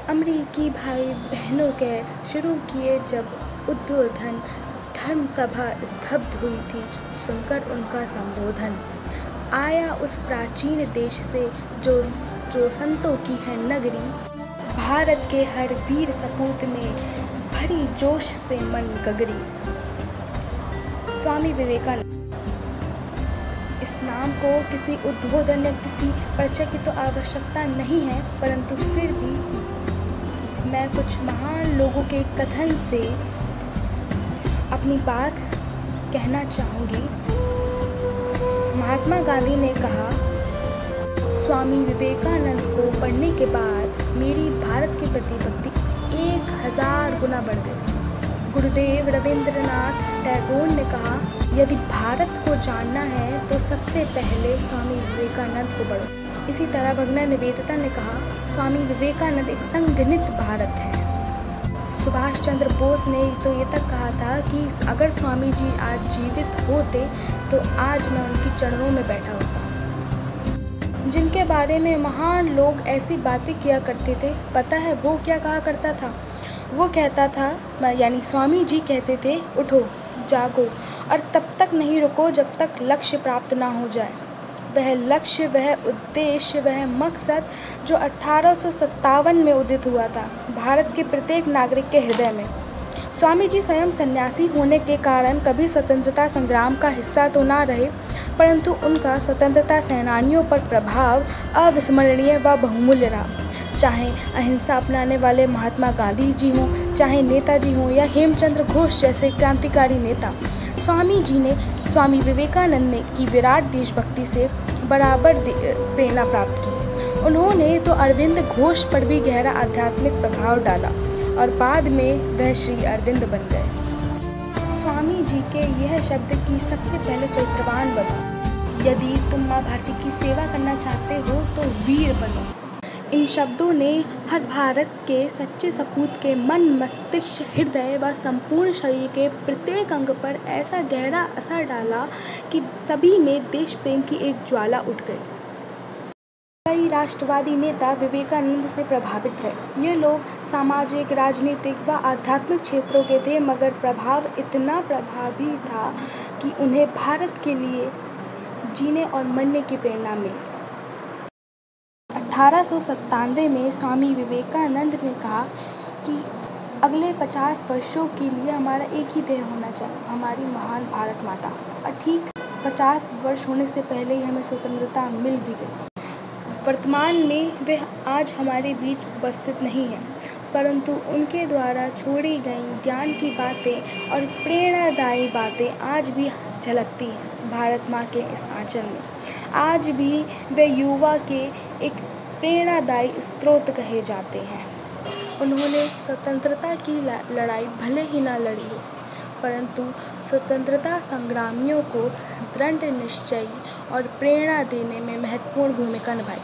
अमेरिकी भाई बहनों के शुरू किए जब उद्बोधन, धर्म सभा स्तब्ध हुई थी सुनकर उनका संबोधन। आया उस प्राचीन देश से जो संतों की है नगरी, भारत के हर वीर सपूत में भरी जोश से मन गगरी। स्वामी विवेकानंद। इस नाम को किसी उद्बोधन या किसी परिचय की तो आवश्यकता नहीं है, परंतु फिर भी मैं कुछ महान लोगों के कथन से अपनी बात कहना चाहूँगी। महात्मा गांधी ने कहा, स्वामी विवेकानंद को पढ़ने के बाद मेरी भारत के प्रति भक्ति 1000 गुना बढ़ गई। गुरुदेव रविंद्रनाथ टैगोर ने कहा, यदि भारत को जानना है तो सबसे पहले स्वामी विवेकानंद को पढ़ो। इसी तरह भगना निवेदिता ने कहा, स्वामी विवेकानंद एक संगठित भारत है। सुभाष चंद्र बोस ने तो ये तक कहा था कि अगर स्वामी जी आज जीवित होते तो आज मैं उनके चरणों में बैठा होता। जिनके बारे में महान लोग ऐसी बातें किया करते थे, पता है वो क्या कहा करता था? वो कहता था, यानी स्वामी जी कहते थे, उठो जागो और तब तक नहीं रुको जब तक लक्ष्य प्राप्त ना हो जाए। वह लक्ष्य, वह उद्देश्य, वह मकसद जो 1857 में उदित हुआ था भारत के प्रत्येक नागरिक के हृदय में। स्वामी जी स्वयं सन्यासी होने के कारण कभी स्वतंत्रता संग्राम का हिस्सा तो ना रहे, परंतु उनका स्वतंत्रता सेनानियों पर प्रभाव अविस्मरणीय व बहुमूल्य रहा। चाहे अहिंसा अपनाने वाले महात्मा गांधी जी हों, चाहे नेताजी हों या हेमचंद्र घोष जैसे क्रांतिकारी नेता, स्वामी विवेकानंद ने की विराट देशभक्ति से बराबर प्रेरणा प्राप्त की। उन्होंने तो अरविंद घोष पर भी गहरा आध्यात्मिक प्रभाव डाला और बाद में वह श्री अरविंद बन गए। स्वामी जी के यह शब्द की सबसे पहले चरित्रवान बनो। यदि तुम माँ भारती की सेवा करना चाहते हो तो वीर बनो। इन शब्दों ने हर भारत के सच्चे सपूत के मन, मस्तिष्क, हृदय व संपूर्ण शरीर के प्रत्येक अंग पर ऐसा गहरा असर डाला कि सभी में देश प्रेम की एक ज्वाला उठ गई। कई राष्ट्रवादी नेता विवेकानंद से प्रभावित रहे। ये लोग सामाजिक, राजनीतिक व आध्यात्मिक क्षेत्रों के थे, मगर प्रभाव इतना प्रभावी था कि उन्हें भारत के लिए जीने और मरने की प्रेरणा मिली। 1897 में स्वामी विवेकानंद ने कहा कि अगले 50 वर्षों के लिए हमारा एक ही ध्येय होना चाहिए, हमारी महान भारत माता। और ठीक 50 वर्ष होने से पहले ही हमें स्वतंत्रता मिल भी गई। वर्तमान में वे आज हमारे बीच उपस्थित नहीं हैं, परंतु उनके द्वारा छोड़ी गई ज्ञान की बातें और प्रेरणादायी बातें आज भी झलकती हैं भारत माँ के इस आंचल में। आज भी वे युवा के एक प्रेरणादायी स्रोत कहे जाते हैं। उन्होंने स्वतंत्रता की लड़ाई भले ही ना लड़ी हो, परंतु स्वतंत्रता संग्रामियों को दृढ़ निश्चयी और प्रेरणा देने में महत्वपूर्ण भूमिका निभाई।